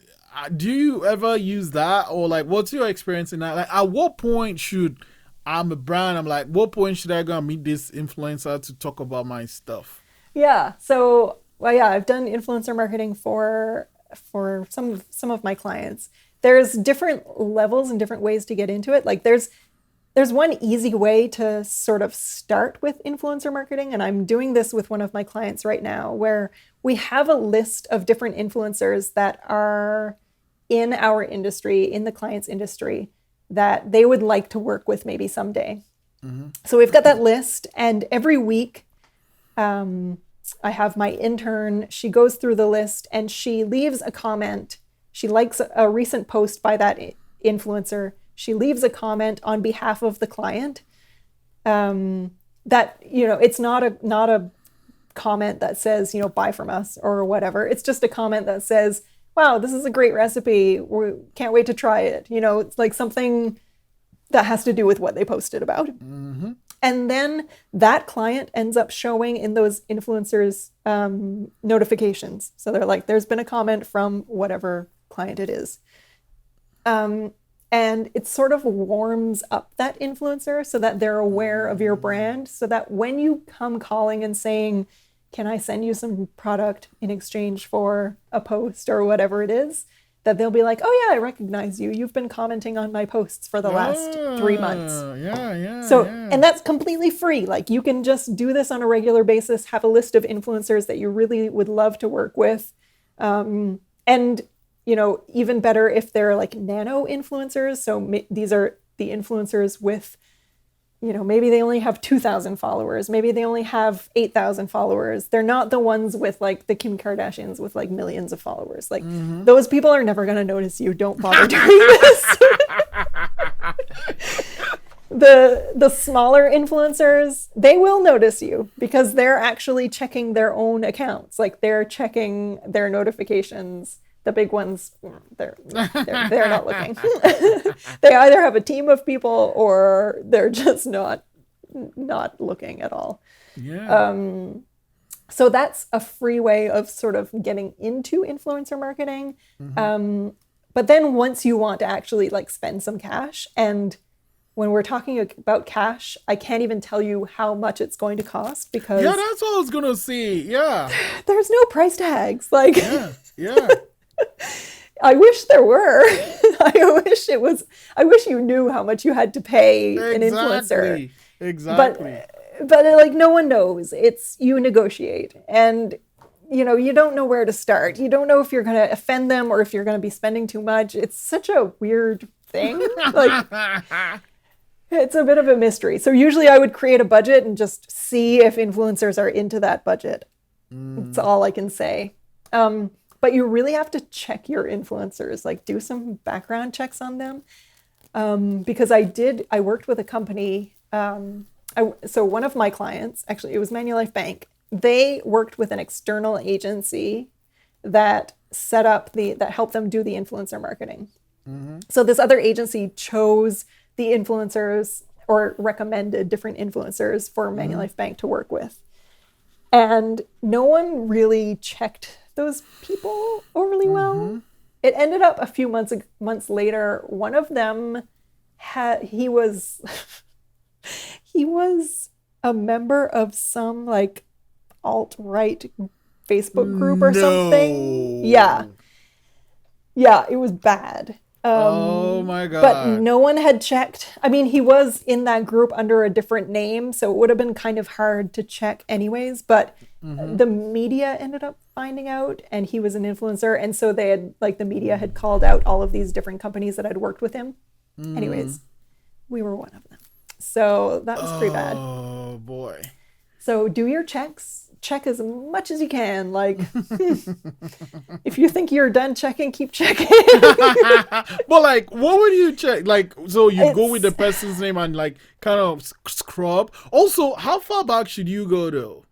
[SPEAKER 1] do you ever use that, or like, what's your experience in that? Like, at what point should I'm a brand? I'm like, what point should I go and meet this influencer to talk about my stuff?
[SPEAKER 2] Yeah. So, well, yeah, I've done influencer marketing for some of my clients. There's different levels and different ways to get into it. Like there's one easy way to sort of start with influencer marketing, and I'm doing this with one of my clients right now, where we have a list of different influencers that are in our industry, in the client's industry, that they would like to work with maybe someday.
[SPEAKER 1] Mm-hmm.
[SPEAKER 2] So we've got that list, and every week um, I have my intern. She goes through the list and she leaves a comment. She likes a recent post by that influencer. She leaves a comment on behalf of the client. That it's not a comment that says buy from us or whatever. It's just a comment that says, "Wow, this is a great recipe. We can't wait to try it." It's like something that has to do with what they posted about.
[SPEAKER 1] Mm-hmm.
[SPEAKER 2] And then that client ends up showing in those influencers notifications. So they're like, there's been a comment from whatever client it is. And it sort of warms up that influencer so that they're aware of your brand, so that when you come calling and saying, can I send you some product in exchange for a post or whatever it is, that they'll be like, oh yeah, I recognize you. You've been commenting on my posts for the last 3 months. So,
[SPEAKER 1] Yeah.
[SPEAKER 2] and that's completely free. Like you can just do this on a regular basis, have a list of influencers that you really would love to work with. And, even better if they're like nano influencers. So these are the influencers with, maybe they only have 2,000 followers. Maybe they only have 8,000 followers. They're not the ones with like the Kim Kardashians with like millions of followers. Like
[SPEAKER 1] Mm-hmm.
[SPEAKER 2] those people are never going to notice you. Don't bother doing this. The smaller influencers, they will notice you because they're actually checking their own accounts. Like they're checking their notifications. The big ones, they're not looking. They either have a team of people or they're just not looking at all.
[SPEAKER 1] Yeah.
[SPEAKER 2] So that's a free way of sort of getting into influencer marketing.
[SPEAKER 1] Mm-hmm.
[SPEAKER 2] But then once you want to actually like spend some cash, and when we're talking about cash, I can't even tell you how much it's going to cost
[SPEAKER 1] Yeah,
[SPEAKER 2] because
[SPEAKER 1] that's what I was gonna say. Yeah.
[SPEAKER 2] there's no price tags. Like
[SPEAKER 1] Yeah.
[SPEAKER 2] I wish there were. I wish you knew how much you had to pay an influencer.
[SPEAKER 1] Exactly.
[SPEAKER 2] But like no one knows. It's you negotiate, and you don't know where to start. You don't know if you're going to offend them or if you're going to be spending too much. It's such a weird thing. Like it's a bit of a mystery. So usually I would create a budget and just see if influencers are into that budget. That's all I can say. But you really have to check your influencers, like do some background checks on them. Because I worked with a company. So one of my clients, actually, it was Manulife Bank. They worked with an external agency that that helped them do the influencer marketing.
[SPEAKER 1] Mm-hmm.
[SPEAKER 2] So this other agency chose the influencers or recommended different influencers for Manulife Bank to work with. And no one really checked those people overly well. it ended up a few months later. One of them he was he was a member of some like alt-right Facebook group or something. Yeah.
[SPEAKER 1] No.
[SPEAKER 2] Yeah, it was bad.
[SPEAKER 1] Oh my
[SPEAKER 2] But
[SPEAKER 1] God.
[SPEAKER 2] no one had checked. I mean, he was in that group under a different name, so it would have been kind of hard to check anyways. But
[SPEAKER 1] Mm-hmm.
[SPEAKER 2] the media ended up finding out, and he was an influencer. And so they had, like, the media had called out all of these different companies that had worked with him. Anyways, we were one of them. So that was pretty bad.
[SPEAKER 1] Oh boy.
[SPEAKER 2] So do your checks. Check as much as you can. Like, if you think you're done checking, keep checking.
[SPEAKER 1] But like, what would you check? Like, so you go with the
[SPEAKER 2] It's
[SPEAKER 1] person's name and like kind of scrub. Also, how far back should you go though?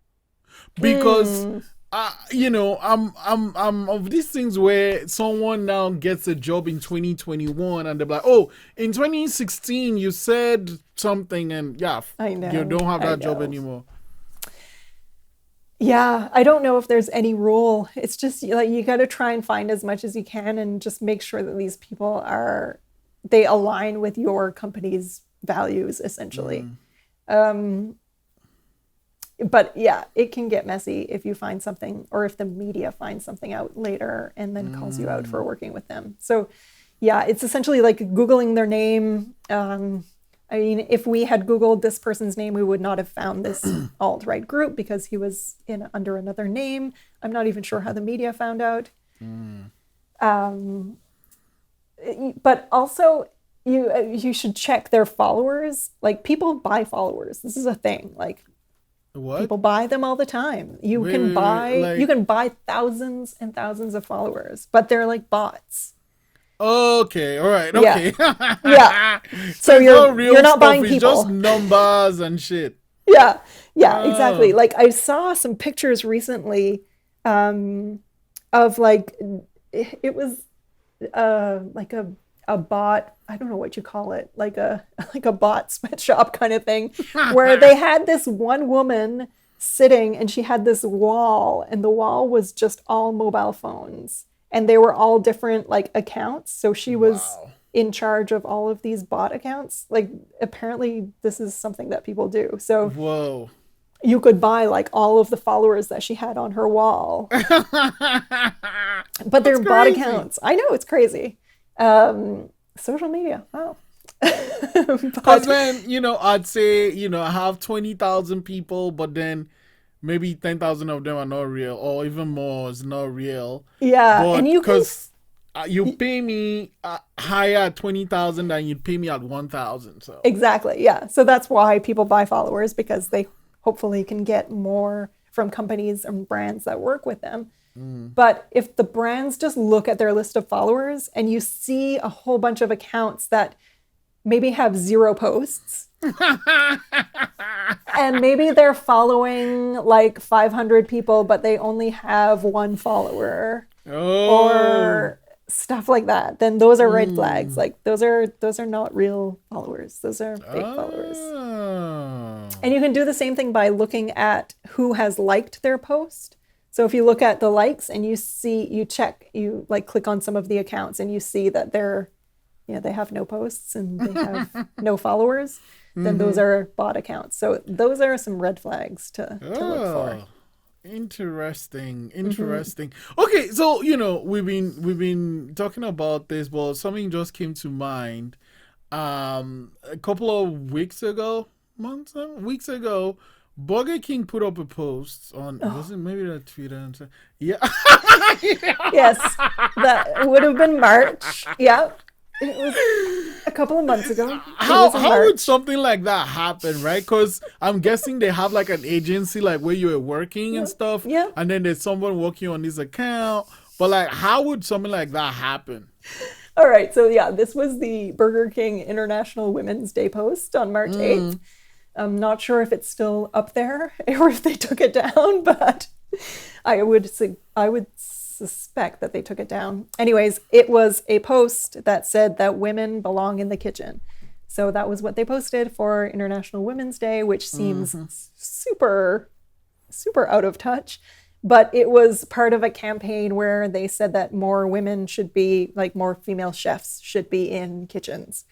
[SPEAKER 1] Because I'm of these things where someone now gets a job in 2021 and they're like, oh, in 2016 you said something, and yeah,
[SPEAKER 2] I
[SPEAKER 1] you
[SPEAKER 2] know.
[SPEAKER 1] don't have
[SPEAKER 2] I
[SPEAKER 1] that job
[SPEAKER 2] know.
[SPEAKER 1] anymore.
[SPEAKER 2] Yeah, I don't know if there's any rule. It's just like you got to try and find as much as you can and just make sure that these people they align with your company's values essentially. But yeah, it can get messy if you find something or if the media finds something out later and then calls you out for working with them. So yeah, it's essentially like Googling their name. I mean, if we had Googled this person's name, we would not have found this alt-right group because he was under another name. I'm not even sure how the media found out. But also, you should check their followers. Like, people buy followers. This is a thing. Like,
[SPEAKER 1] What?
[SPEAKER 2] people buy them all the time. You
[SPEAKER 1] Wait,
[SPEAKER 2] can
[SPEAKER 1] wait,
[SPEAKER 2] buy
[SPEAKER 1] wait, like,
[SPEAKER 2] you can buy thousands and thousands of followers, but they're like bots.
[SPEAKER 1] okay, all right,
[SPEAKER 2] Yeah.
[SPEAKER 1] okay.
[SPEAKER 2] Yeah.
[SPEAKER 1] So
[SPEAKER 2] So
[SPEAKER 1] it's not
[SPEAKER 2] you're
[SPEAKER 1] real
[SPEAKER 2] not
[SPEAKER 1] stuff,
[SPEAKER 2] buying
[SPEAKER 1] it's just
[SPEAKER 2] people.
[SPEAKER 1] numbers and shit.
[SPEAKER 2] Yeah, yeah, exactly.
[SPEAKER 1] Oh.
[SPEAKER 2] Like I saw some pictures recently of like it was like a bot, I don't know what you call it, like a like a bot sweatshop kind of thing, where they had this one woman sitting and she had this wall, and the wall was just all mobile phones, and they were all different like accounts. So she was
[SPEAKER 1] Wow.
[SPEAKER 2] in charge of all of these bot accounts. Like, apparently this is something that people do. So
[SPEAKER 1] Whoa.
[SPEAKER 2] you could buy like all of the followers that she had on her wall, but
[SPEAKER 1] That's
[SPEAKER 2] they're bot
[SPEAKER 1] crazy.
[SPEAKER 2] accounts. I know, it's crazy. Social media. Wow.
[SPEAKER 1] Because
[SPEAKER 2] But
[SPEAKER 1] then, I'd say, I have 20,000 people, but then maybe 10,000 of them are not real, or even more is not real.
[SPEAKER 2] yeah, and
[SPEAKER 1] But
[SPEAKER 2] you can
[SPEAKER 1] because you pay me higher at 20,000 than you'd pay me at 1,000. So,
[SPEAKER 2] exactly. Yeah. So that's why people buy followers, because they hopefully can get more from companies and brands that work with them. But if the brands just look at their list of followers and you see a whole bunch of accounts that maybe have 0 posts, and maybe they're following like 500 people, but they only have 1 follower
[SPEAKER 1] oh,
[SPEAKER 2] or stuff like that, then those are red flags. Like, those are not real followers. Those are fake followers.
[SPEAKER 1] oh,
[SPEAKER 2] And you can do the same thing by looking at who has liked their post. So if you look at the likes and you like click on some of the accounts and you see that they have no posts and they have no followers, then those are bot accounts. So those are some red flags to look for.
[SPEAKER 1] oh. Interesting. Okay, so we've been talking about this, but something just came to mind. A couple of weeks ago, Burger King put up a post on, was it maybe the Twitter and say, yeah.
[SPEAKER 2] Yes, that would have been March. Yeah, it was a couple of months ago. It
[SPEAKER 1] How
[SPEAKER 2] was in
[SPEAKER 1] how would
[SPEAKER 2] March.
[SPEAKER 1] something like that happen, right? Because I'm guessing they have like an agency, like where you were working and stuff,
[SPEAKER 2] Yeah.
[SPEAKER 1] and then there's someone working on this account. But like, how would something like that happen?
[SPEAKER 2] All right. So yeah, this was the Burger King International Women's Day post on March 8th. I'm not sure if it's still up there or if they took it down, but I would suspect that they took it down. Anyways, it was a post that said that women belong in the kitchen. So that was what they posted for International Women's Day, which seems super, super out of touch. but it was part of a campaign where they said that more women should be, like more female chefs should be in kitchens.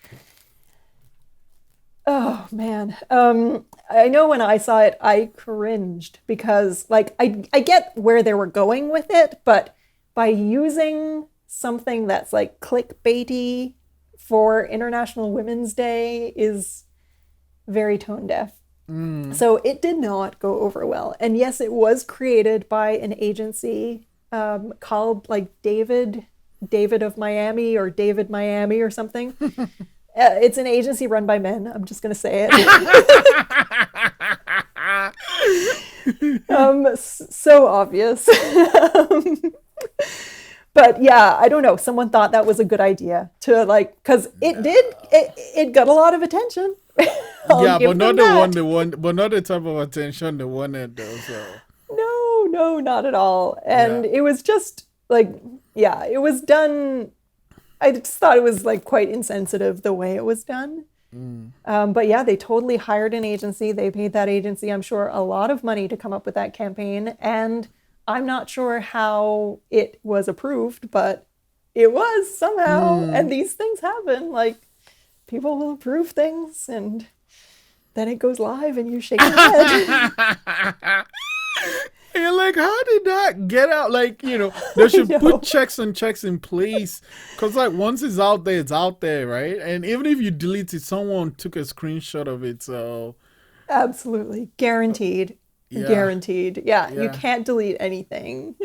[SPEAKER 2] Oh man. I know when I saw it, I cringed because like I get where they were going with it, but by using something that's like clickbaity for International Women's Day is very tone deaf. So it did not go over well. And yes, it was created by an agency called like David of Miami or David Miami or something. It's an agency run by men. I'm just going to say it. So obvious. But yeah, I don't know. Someone thought that was a good idea to like, because it got a lot of attention.
[SPEAKER 1] Yeah, but not but not the type of attention they wanted though. So
[SPEAKER 2] No, not at all. And
[SPEAKER 1] yeah.
[SPEAKER 2] it was just like, yeah, it was done. I just thought it was like quite insensitive the way it was done. But yeah, they totally hired an agency. They paid that agency, I'm sure, a lot of money to come up with that campaign. And I'm not sure how it was approved, but it was somehow. And these things happen. Like people will approve things and then it goes live and you shake your head.
[SPEAKER 1] You're like, how did that get out? Like, they should put checks and checks in place. Because, like, once it's out there, right? And even if you delete it, someone took a screenshot of it. So,
[SPEAKER 2] Absolutely. Guaranteed.
[SPEAKER 1] yeah.
[SPEAKER 2] Guaranteed. Yeah, you
[SPEAKER 1] Yeah.
[SPEAKER 2] can't delete anything.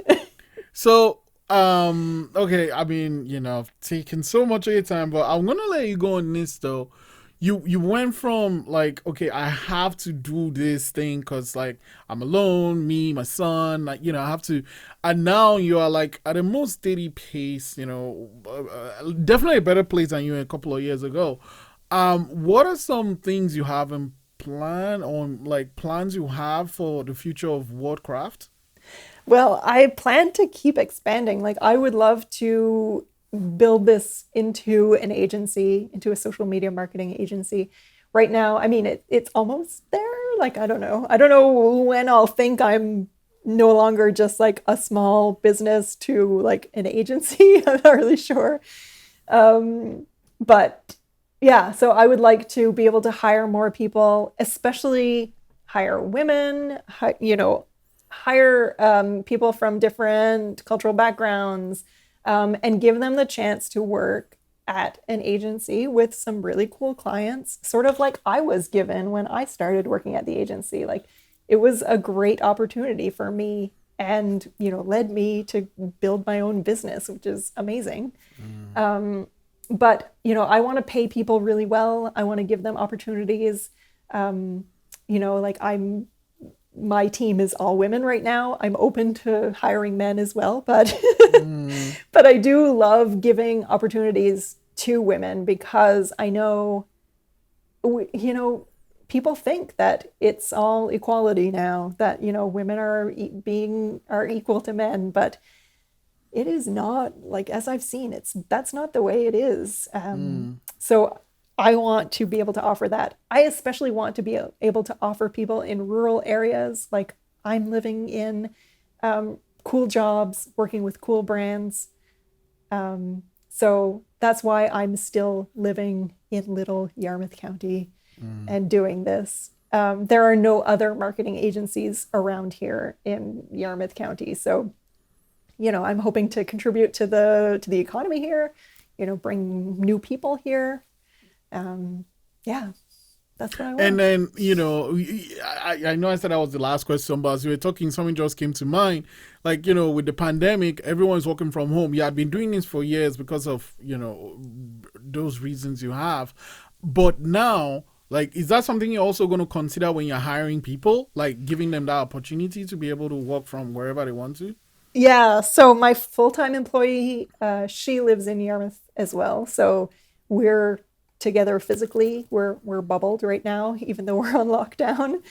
[SPEAKER 1] So, okay. I mean, I've taken so much of your time, but I'm going to let you go on this, though. You went from like, okay, I have to do this thing because like I'm alone, me, my son, like, I have to, and now you are like at a more steady pace, definitely a better place than you a couple of years ago. What are some things you have in plan on like plans you have for the future of Worldcraft?
[SPEAKER 2] Well, I plan to keep expanding. Like, I would love to build this into an agency, into a social media marketing agency. Right now, I mean, it's almost there. Like, I don't know. I don't know when I'll think I'm no longer just like a small business to like an agency. I'm not really sure. But yeah, so I would like to be able to hire more people, especially hire women, hire people from different cultural backgrounds, and give them the chance to work at an agency with some really cool clients, sort of like I was given when I started working at the agency. Like it was a great opportunity for me and, led me to build my own business, which is amazing. But, I want to pay people really well. I want to give them opportunities. Like my team is all women right now. I'm open to hiring men as well, but but I do love giving opportunities to women because I know, people think that it's all equality now, that, women are equal to men, but it is not. Like, as I've seen, that's not the way it is. So I want to be able to offer that. I especially want to be able to offer people in rural areas. Like I'm living in cool jobs, working with cool brands. So that's why I'm still living in little Yarmouth County and doing this. There are no other marketing agencies around here in Yarmouth County. So, I'm hoping to contribute to the economy here, bring new people here. Yeah, that's what I want.
[SPEAKER 1] And then, I know I said that was the last question, but as we were talking, something just came to mind. Like, with the pandemic, everyone's working from home. You had been doing this for years because of, those reasons you have. But now, like, is that something you're also going to consider when you're hiring people? Like, giving them that opportunity to be able to work from wherever they want to?
[SPEAKER 2] Yeah, so my full-time employee, she lives in Yarmouth as well. So we're together physically. We're bubbled right now, even though we're on lockdown.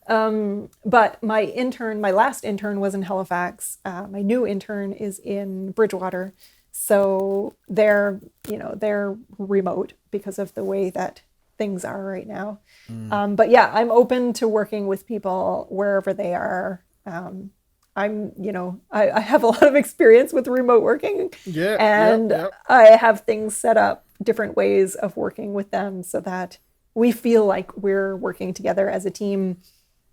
[SPEAKER 2] But my last intern was in Halifax. My new intern is in Bridgewater. So they're remote because of the way that things are right now. But yeah, I'm open to working with people wherever they are. I have a lot of experience with remote working,
[SPEAKER 1] Yeah, yeah,
[SPEAKER 2] and
[SPEAKER 1] yeah.
[SPEAKER 2] I have things set up, different ways of working with them so that we feel like we're working together as a team,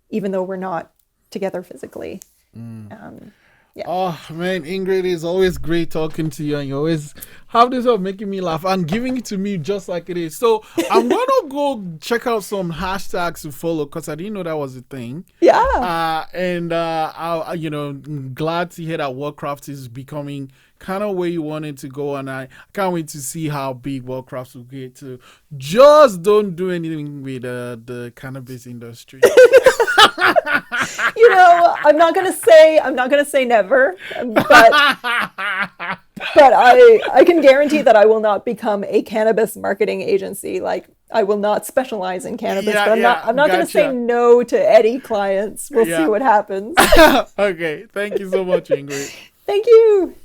[SPEAKER 2] even though we're not together physically. Um, yeah.
[SPEAKER 1] Oh man, Ingrid, it's always great talking to you, and you always have this way of making me laugh and giving it to me just like it is. So I'm gonna go check out some hashtags to follow because I didn't know that was a thing.
[SPEAKER 2] Yeah.
[SPEAKER 1] And glad to hear that Warcraft is becoming kind of where you want it to go, and I can't wait to see how big Warcraft will get to. Just don't do anything with the cannabis industry.
[SPEAKER 2] I'm not gonna say never, but I can guarantee that I will not become a cannabis marketing agency. Like, I will not specialize in cannabis,
[SPEAKER 1] Yeah,
[SPEAKER 2] but
[SPEAKER 1] yeah,
[SPEAKER 2] I'm not gonna say
[SPEAKER 1] gotcha.
[SPEAKER 2] no to any clients. We'll see
[SPEAKER 1] Yeah.
[SPEAKER 2] what happens.
[SPEAKER 1] Okay, thank you so much, Ingrid.
[SPEAKER 2] Thank you.